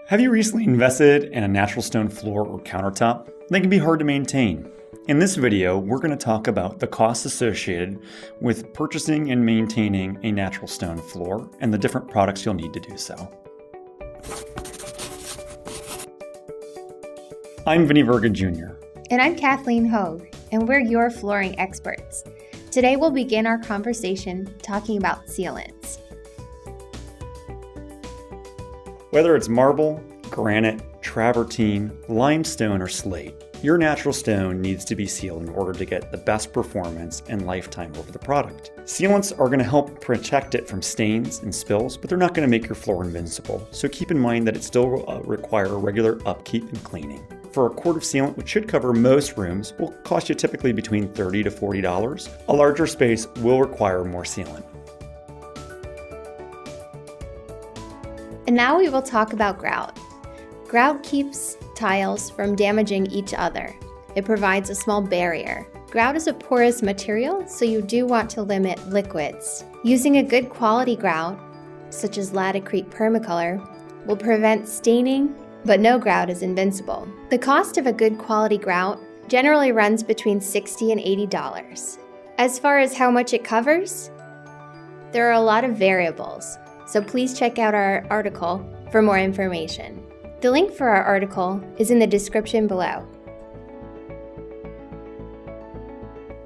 Have you recently invested in a natural stone floor or countertop? They can be hard to maintain. In this video, we're going to talk about the costs associated with purchasing and maintaining a natural stone floor and the different products you'll need to do so. I'm Vinny Verga Jr. And I'm Kathleen Hogue, and we're your flooring experts. Today we'll begin our conversation talking about sealants. Whether it's marble, granite, travertine, limestone, or slate, your natural stone needs to be sealed in order to get the best performance and lifetime over the product. Sealants are going to help protect it from stains and spills, but they're not going to make your floor invincible, so keep in mind that it still require regular upkeep and cleaning. For a quart of sealant, which should cover most rooms, will cost you typically between $30 to $40. A larger space will require more sealant. And now we will talk about grout. Grout keeps tiles from damaging each other. It provides a small barrier. Grout is a porous material, so you do want to limit liquids. Using a good quality grout, such as Laticrete Permacolor, will prevent staining, but no grout is invincible. The cost of a good quality grout generally runs between $60 and $80. As far as how much it covers, there are a lot of variables. So please check out our article for more information. The link for our article is in the description below.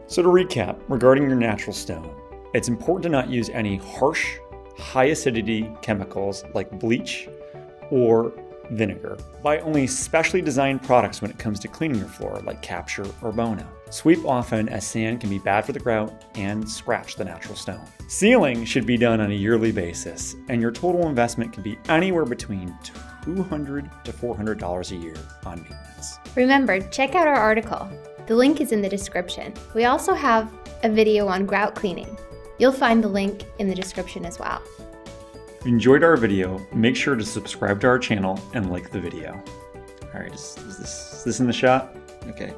So to recap, regarding your natural stone, it's important to not use any harsh, high acidity chemicals like bleach or vinegar. Buy only specially designed products when it comes to cleaning your floor, like Capture or Bona. Sweep often, as sand can be bad for the grout and scratch the natural stone. Sealing should be done on a yearly basis, and your total investment can be anywhere between $200 to $400 a year on maintenance. Remember, check out our article. The link is in the description. We also have a video on grout cleaning. You'll find the link in the description as well. If you enjoyed our video, make sure to subscribe to our channel and like the video. All right, is this in the shot? Okay.